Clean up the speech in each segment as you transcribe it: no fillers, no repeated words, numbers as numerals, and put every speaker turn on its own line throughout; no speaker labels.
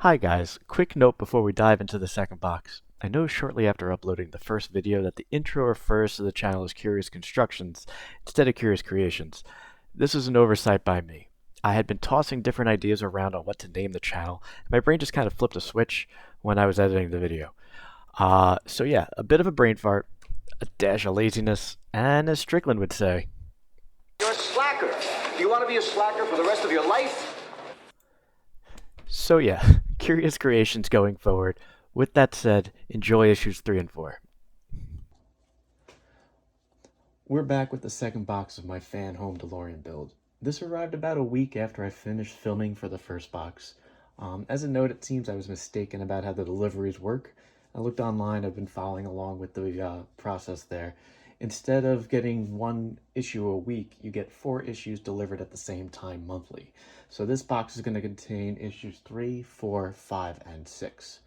Hi guys, quick note before we dive into the second box. I know shortly after uploading the first video that the intro refers to the channel as Curious Constructions instead of Curious Creations. This was an oversight by me. I had been tossing different ideas around on what to name the channel, and my brain just kind of flipped a switch when I was editing the video. So yeah, a bit of a brain fart, a dash of laziness, and as Strickland would say,
you're a slacker. Do you want to be a slacker for the rest of your life?
So yeah, Curious Creations going forward. With that said, enjoy issues 3 and 4. We're back with the second box of my Fanhome Delorean build. This arrived about a week after I finished filming for the first box. As a note, it seems I was mistaken about how the deliveries work. I looked online, I've been following along with the process there. Instead of getting one issue a week, you get 4 issues delivered at the same time monthly. So this box is going to contain issues 3, 4, 5, and 6.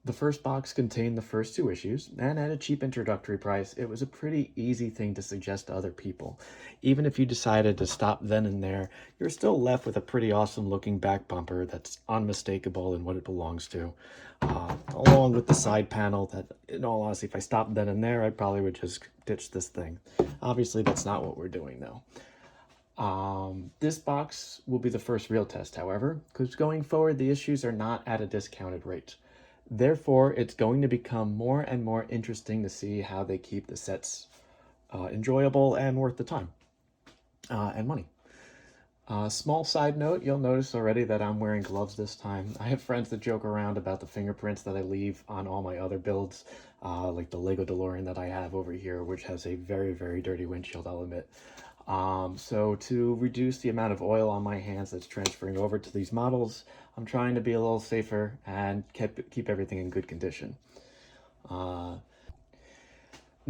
The first box contained the first 2 issues, and at a cheap introductory price, it was a pretty easy thing to suggest to other people. Even if you decided to stop then and there, you're still left with a pretty awesome looking back bumper that's unmistakable in what it belongs to. Along with the side panel that, in all honesty, if I stopped then and there, I probably would just ditch this thing. Obviously, that's not what we're doing though. This box will be the first real test, however, because going forward, the issues are not at a discounted rate. Therefore, it's going to become more and more interesting to see how they keep the sets enjoyable and worth the time and money. Small side note, you'll notice already that I'm wearing gloves this time. I have friends that joke around about the fingerprints that I leave on all my other builds, like the Lego DeLorean that I have over here, which has a very, very dirty windshield, I'll admit. So to reduce the amount of oil on my hands that's transferring over to these models, I'm trying to be a little safer and keep everything in good condition.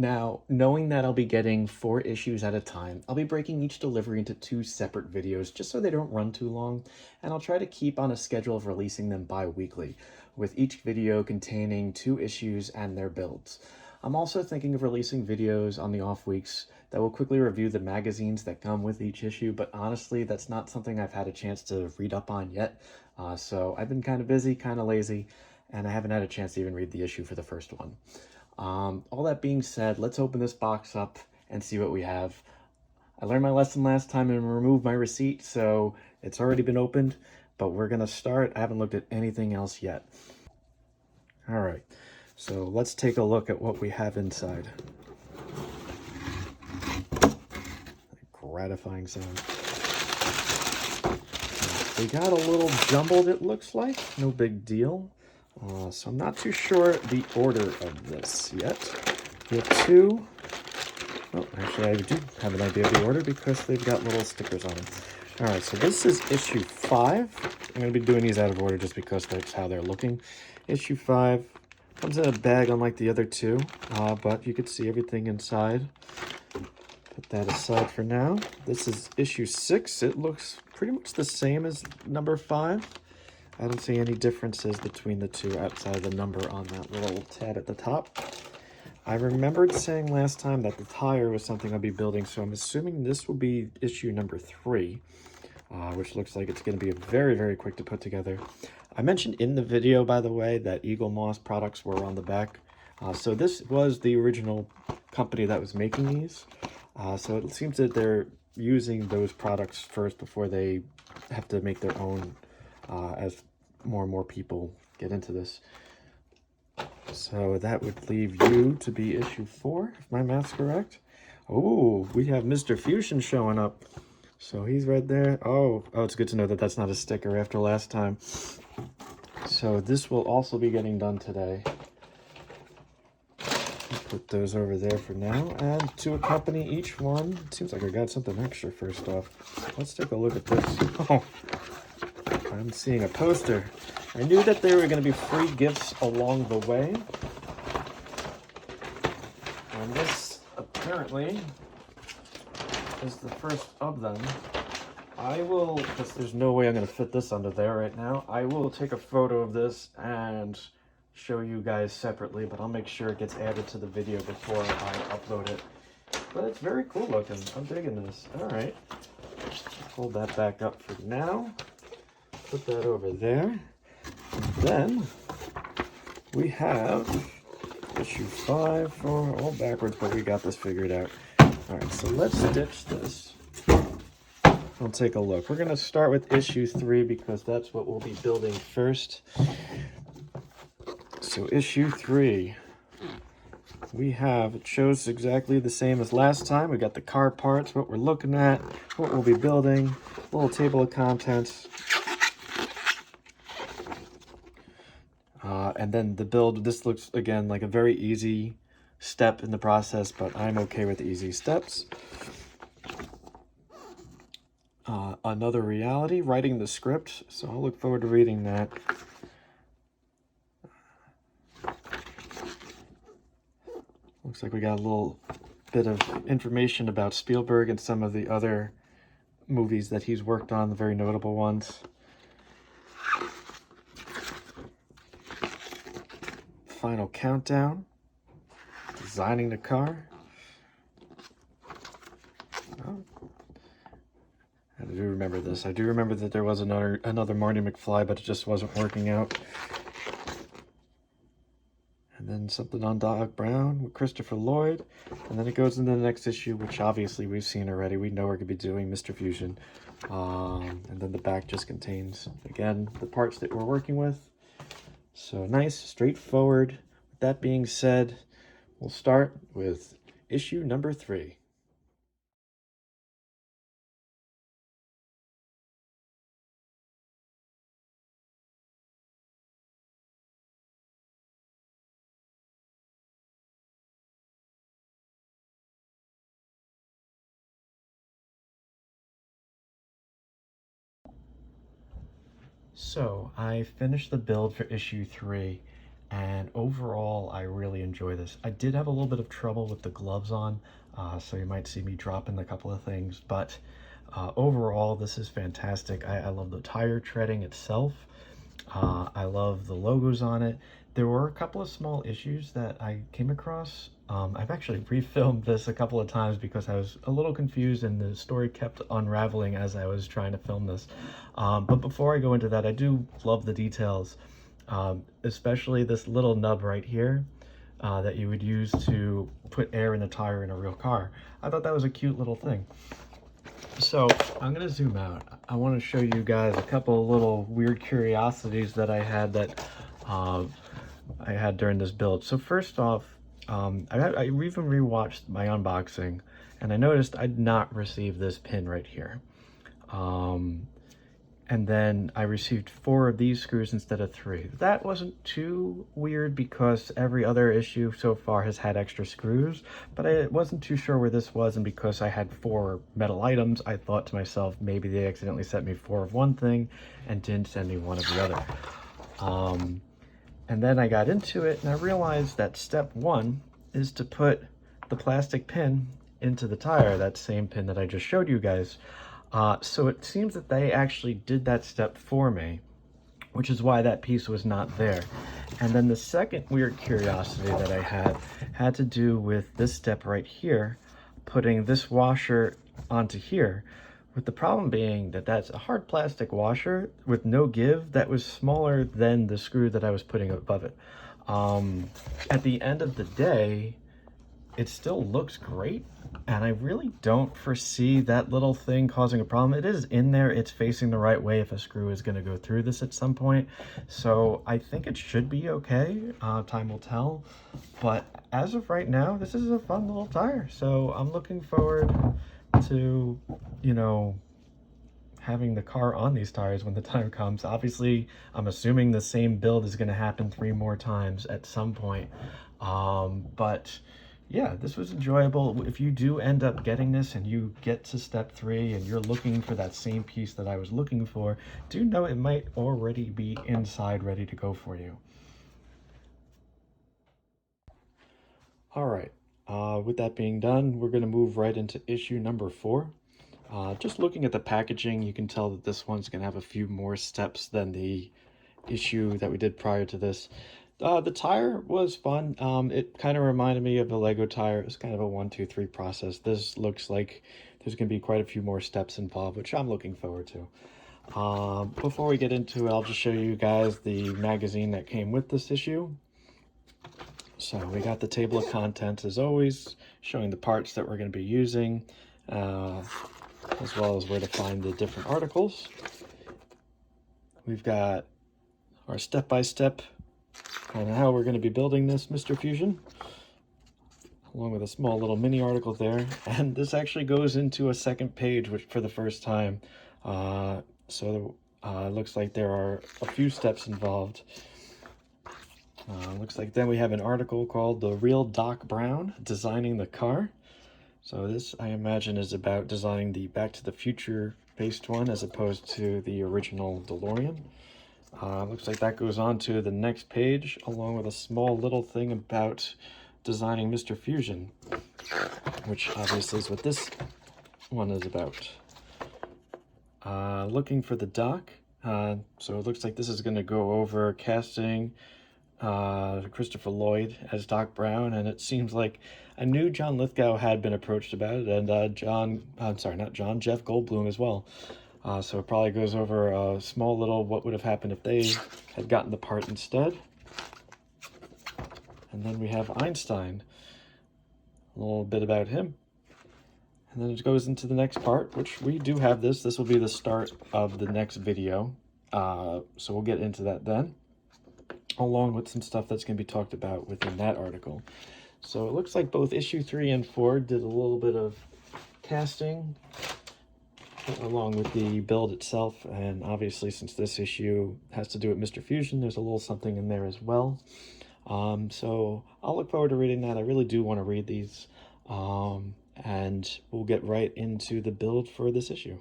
Now, knowing that I'll be getting 4 issues at a time, I'll be breaking each delivery into 2 separate videos just so they don't run too long, and I'll try to keep on a schedule of releasing them bi-weekly, with each video containing 2 issues and their builds. I'm also thinking of releasing videos on the off weeks that will quickly review the magazines that come with each issue, but honestly, that's not something I've had a chance to read up on yet. So I've been kind of busy, kind of lazy, and I haven't had a chance to even read the issue for the first one. All that being said, let's open this box up and see what we have. I learned my lesson last time and removed my receipt, so it's already been opened, but we're going to start. I haven't looked at anything else yet. All right, so let's take a look at what we have inside. Gratifying sound. We got a little jumbled, it looks like. No big deal. So I'm not too sure the order of this yet. We have 2. Oh, actually, I do have an idea of the order because they've got little stickers on them. All right, so this is issue 5. I'm going to be doing these out of order just because that's how they're looking. Issue 5 comes in a bag unlike the other 2, but you can see everything inside. Put that aside for now. This is issue 6. It looks pretty much the same as number 5. I don't see any differences between the 2 outside of the number on that little tab at the top. I remembered saying last time that the tire was something I'll be building, so I'm assuming this will be issue number 3, which looks like it's going to be very, very quick to put together. I mentioned in the video, by the way, that Eagle Moss products were on the back. So this was the original company that was making these. So it seems that they're using those products first before they have to make their own as more and more people get into this. So that would leave you to be issue 4, if my math's correct. Oh, we have Mr. Fusion showing up. So he's right there. Oh, it's good to know that that's not a sticker after last time. So this will also be getting done today. Put those over there for now, and to accompany each one, it seems like I got something extra first off. Let's take a look at this. Oh, I'm seeing a poster. I knew that there were going to be free gifts along the way, and this apparently is the first of them. I will, because there's no way I'm going to fit this under there right now, I will take a photo of this and show you guys separately, but I'll make sure it gets added to the video before I upload it. But it's very cool looking. I'm digging this. All right, hold that back up for now. Put that over there. Then we have issue 5 for all backwards, but we got this figured out. All right, so let's ditch this. We'll take a look. We're going to start with issue 3 because that's what we'll be building first. So issue 3, it shows exactly the same as last time. We got the car parts, what we're looking at, what we'll be building, a little table of contents. And then the build, this looks, again, like a very easy step in the process, but I'm okay with easy steps. Another reality, writing the script, so I'll look forward to reading that. Looks like we got a little bit of information about Spielberg and some of the other movies that he's worked on, the very notable ones. Final countdown, designing the car. Oh, I do remember this. I do remember that there was another Marty McFly, but it just wasn't working out. And then something on Doc Brown with Christopher Lloyd. And then it goes into the next issue, which obviously we've seen already. We know we're going to be doing Mr. Fusion. And then the back just contains, again, the parts that we're working with. So nice, straightforward. With that being said, we'll start with issue number 3. So I finished the build for issue 3, and overall I really enjoy this. I did have a little bit of trouble with the gloves on, so you might see me dropping a couple of things, but overall this is fantastic. I love the tire treading itself. I love the logos on it. There were a couple of small issues that I came across. I've actually refilmed this a couple of times because I was a little confused and the story kept unraveling as I was trying to film this. But before I go into that, I do love the details, especially this little nub right here that you would use to put air in the tire in a real car. I thought that was a cute little thing. So I'm going to zoom out. I want to show you guys a couple of little weird curiosities that I had during this build. So first off, I even rewatched my unboxing and I noticed I'd not received this pin right here. And then I received 4 of these screws instead of 3. That wasn't too weird because every other issue so far has had extra screws, but I wasn't too sure where this was, and because I had 4 metal items, I thought to myself, maybe they accidentally sent me 4 of one thing and didn't send me 1 of the other. And then I got into it and I realized that step 1 is to put the plastic pin into the tire, that same pin that I just showed you guys. So it seems that they actually did that step for me, which is why that piece was not there. And then the second weird curiosity that I had to do with this step right here, putting this washer onto here, with the problem being that that's a hard plastic washer with no give that was smaller than the screw that I was putting above it. At the end of the day, it still looks great, and I really don't foresee that little thing causing a problem. It is in there, it's facing the right way if a screw is going to go through this at some point, so I think it should be okay. Time will tell, but as of right now, this is a fun little tire, so I'm looking forward to, you know, having the car on these tires when the time comes. Obviously, I'm assuming the same build is going to happen 3 more times at some point, but yeah, this was enjoyable. If you do end up getting this and you get to step 3 and you're looking for that same piece that I was looking for, do know it might already be inside ready to go for you. All right, with that being done, we're going to move right into issue number 4. Just looking at the packaging, you can tell that this one's going to have a few more steps than the issue that we did prior to this. The tire was fun. It kind of reminded me of a Lego tire. It was kind of a 1, 2, 3 process. This looks like there's going to be quite a few more steps involved, which I'm looking forward to. Before we get into it, I'll just show you guys the magazine that came with this issue. So we got the table of contents as always, showing the parts that we're going to be using, as well as where to find the different articles. We've got our step-by-step on how we're going to be building this Mr. Fusion, along with a small little mini article there. And this actually goes into a second page, which for the first time. So it looks like there are a few steps involved. Looks like then we have an article called The Real Doc Brown, Designing the Car. So this, I imagine, is about designing the Back to the Future based one as opposed to the original DeLorean. Looks like that goes on to the next page, along with a small little thing about designing Mr. Fusion, which obviously is what this one is about. Looking for the doc. So it looks like this is going to go over casting Christopher Lloyd as Doc Brown, and it seems like I knew John Lithgow had been approached about it, and Jeff Goldblum as well. So it probably goes over a small little what would have happened if they had gotten the part instead. And then we have Einstein, a little bit about him. And then it goes into the next part, which we do have this. This will be the start of the next video. So we'll get into that then, along with some stuff that's going to be talked about within that article. So it looks like both issue 3 and 4 did a little bit of casting along with the build itself, and obviously since this issue has to do with Mr. Fusion, there's a little something in there as well. So I'll look forward to reading that. I really do want to read these, and we'll get right into the build for this issue.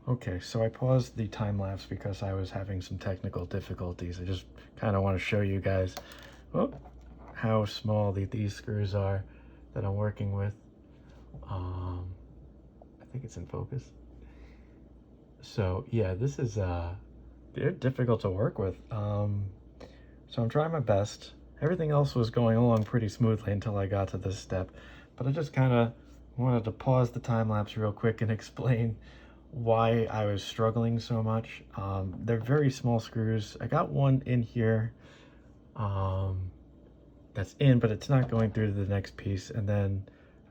Okay, so I paused the time lapse because I was having some technical difficulties. I just kind of want to show you guys how small these screws are that I'm working with. I think it's in focus. So yeah, this is they're difficult to work with. So I'm trying my best. Everything else was going along pretty smoothly until I got to this step, but I just kind of wanted to pause the time lapse real quick and explain why I was struggling so much. They're very small screws. I got one in here that's in, but it's not going through to the next piece, and then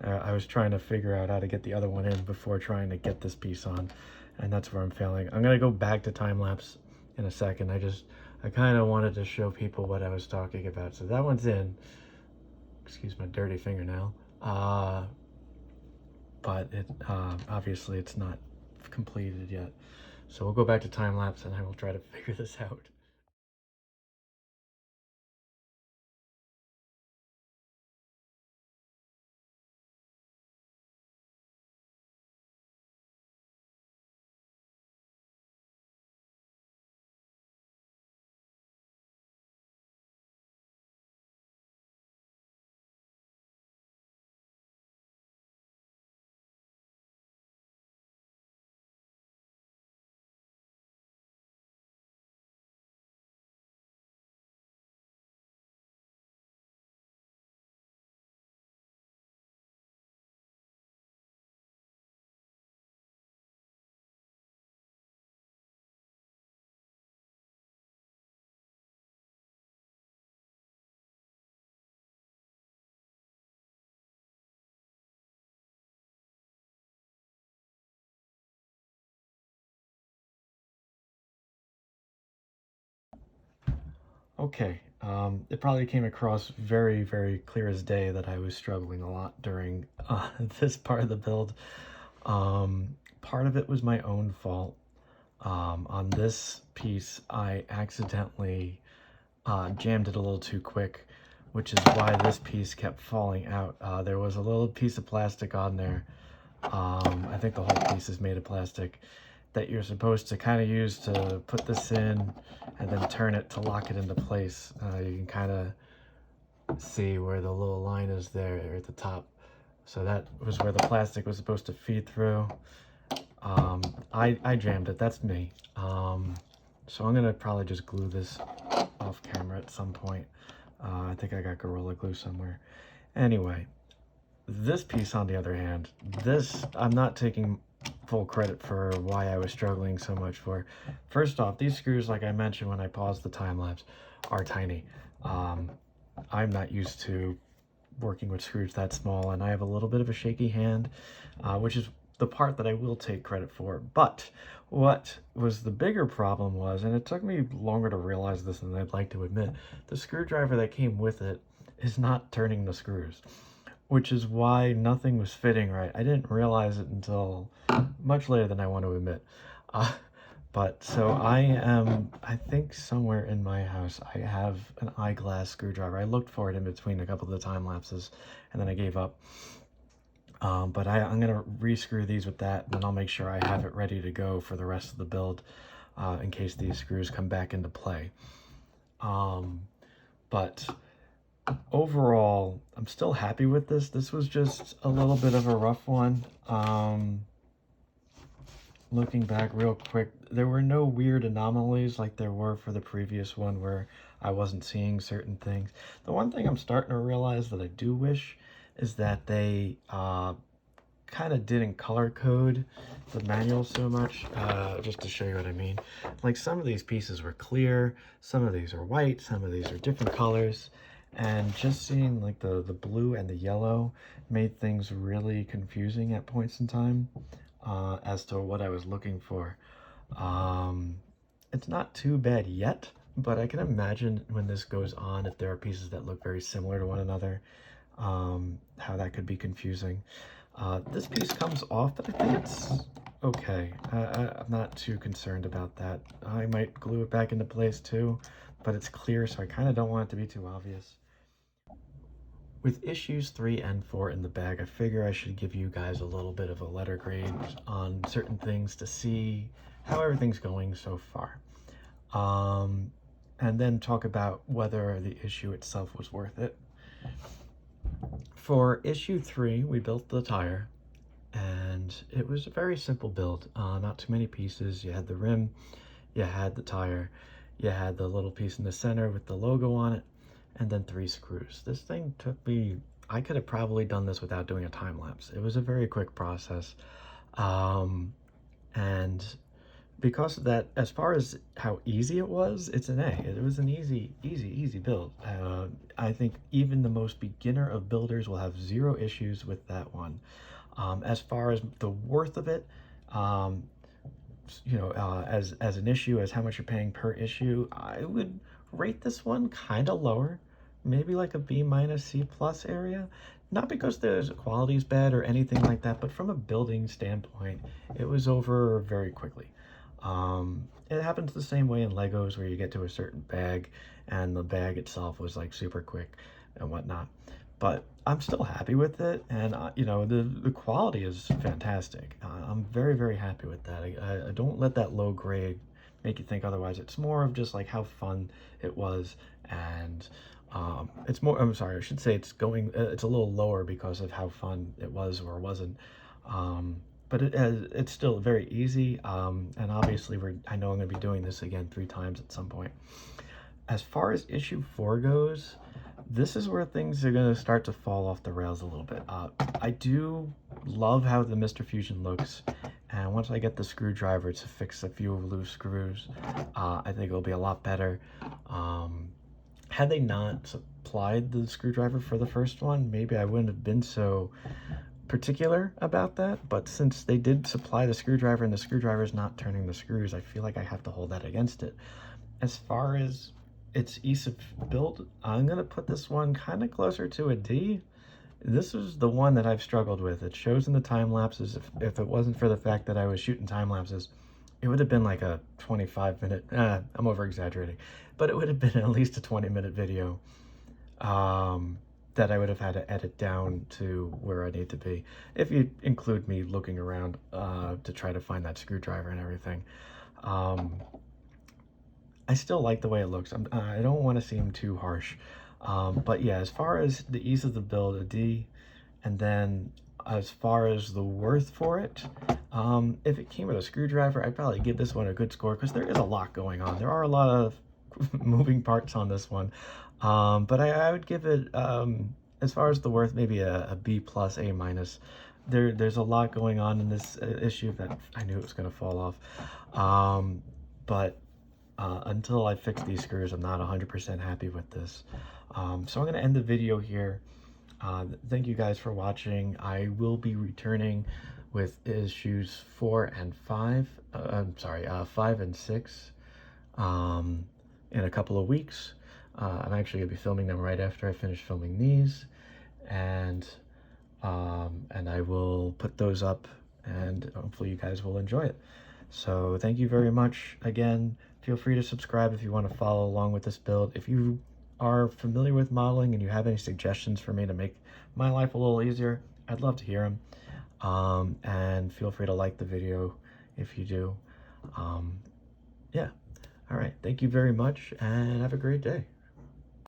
I was trying to figure out how to get the other one in before trying to get this piece on, and that's where I'm failing. I'm gonna go back to time lapse in a second. I kind of wanted to show people what I was talking about. So that one's in. Excuse my dirty fingernail. But it obviously it's not completed yet. So we'll go back to time lapse and I will try to figure this out. Okay, it probably came across very, very clear as day that I was struggling a lot during this part of the build. Part of it was my own fault. On this piece, I accidentally jammed it a little too quick, which is why this piece kept falling out. There was a little piece of plastic on there. I think the whole piece is made of plastic that you're supposed to kind of use to put this in and then turn it to lock it into place. You can kind of see where the little line is there at the top. So that was where the plastic was supposed to feed through. I jammed it, that's me. So I'm gonna probably just glue this off camera at some point. I think I got Gorilla Glue somewhere. Anyway, this piece on the other hand, this, I'm not taking full credit for why I was struggling so much for. First off, these screws, like I mentioned when I paused the time lapse, are tiny. I'm not used to working with screws that small, and I have a little bit of a shaky hand, which is the part that I will take credit for. But what was the bigger problem was, and it took me longer to realize this than I'd like to admit, the screwdriver that came with it is not turning the screws, which is why nothing was fitting right. I didn't realize it until much later than I want to admit. But so I think somewhere in my house, I have an eyeglass screwdriver. I looked for it in between a couple of the time lapses, and then I gave up. But I'm going to re-screw these with that, and then I'll make sure I have it ready to go for the rest of the build in case these screws come back into play. But overall, I'm still happy with this. This was just a little bit of a rough one. Looking back real quick, there were no weird anomalies like there were for the previous one where I wasn't seeing certain things. The one thing I'm starting to realize that I do wish is that they kind of didn't color code the manual so much, just to show you what I mean. Like some of these pieces were clear, some of these are white, some of these are different colors, and just seeing like the blue and the yellow made things really confusing at points in time. As to what I was looking for. It's not too bad yet, but I can imagine when this goes on, if there are pieces that look very similar to one another, how that could be confusing. This piece comes off, but I think it's okay. I'm not too concerned about that. I might glue it back into place too, but it's clear, so I kind of don't want it to be too obvious. With issues 3 and 4 in the bag, I figure I should give you guys a little bit of a letter grade on certain things to see how everything's going so far. And then talk about whether the issue itself was worth it. For issue 3, we built the tire, and it was a very simple build. Not too many pieces. You had the rim, you had the tire, you had the little piece in the center with the logo on it, and then 3 screws. This thing took me, I could have probably done this without doing a time lapse. It was a very quick process. And because of that, as far as how easy it was, it's an A. It was an easy build. I think even the most beginner of builders will have 0 issues with that one. As far as the worth of it, you know, as an issue, as how much you're paying per issue, I would rate this one kind of lower, maybe like a B- C+ area. Not because the quality is bad or anything like that, but from a building standpoint, it was over very quickly. It happens the same way in Legos where you get to a certain bag and the bag itself was like super quick and whatnot. But I'm still happy with it, and you know, the quality is fantastic. I'm very happy with that. I don't let that low grade make you think otherwise. It's more of just like how fun it was, and it's more, I'm sorry, I should say it's going, it's a little lower because of how fun it was or wasn't. But it's still very easy, and obviously I know I'm going to be doing this again 3 times at some point. As far as issue 4 goes, this is where things are going to start to fall off the rails a little bit. I do love how the Mr. Fusion looks, and once I get the screwdriver to fix a few loose screws, I think it'll be a lot better. Had they not supplied the screwdriver for the first one, maybe I wouldn't have been so particular about that, but since they did supply the screwdriver and the screwdriver is not turning the screws, I feel like I have to hold that against it. As far as its ease of build, I'm gonna put this one kind of closer to a D. This is the one that I've struggled with. It shows in the time lapses. If it wasn't for the fact that I was shooting time lapses, it would have been like a 25-minute, I'm over exaggerating, but it would have been at least a 20-minute video that I would have had to edit down to where I need to be, if you include me looking around to try to find that screwdriver and everything. I still like the way it looks. I don't want to seem too harsh. But yeah, as far as the ease of the build, a D. And then as far as the worth for it, if it came with a screwdriver, I'd probably give this one a good score because there is a lot going on. There are a lot of moving parts on this one. But I would give it, as far as the worth, maybe a B plus, A minus. There's a lot going on in this issue that I knew it was going to fall off. But until I fix these screws, I'm not 100% happy with this. So I'm going to end the video here. Thank you guys for watching. I will be returning with issues 4 and 5. I'm sorry, 5 and 6 in a couple of weeks. I'm actually going to be filming them right after I finish filming these, and I will put those up, and hopefully you guys will enjoy it. So thank you very much. Again, feel free to subscribe if you want to follow along with this build. If you are familiar with modeling and you have any suggestions for me to make my life a little easier, I'd love to hear them. And feel free to like the video if you do. Yeah. All right. Thank you very much, and have a great day.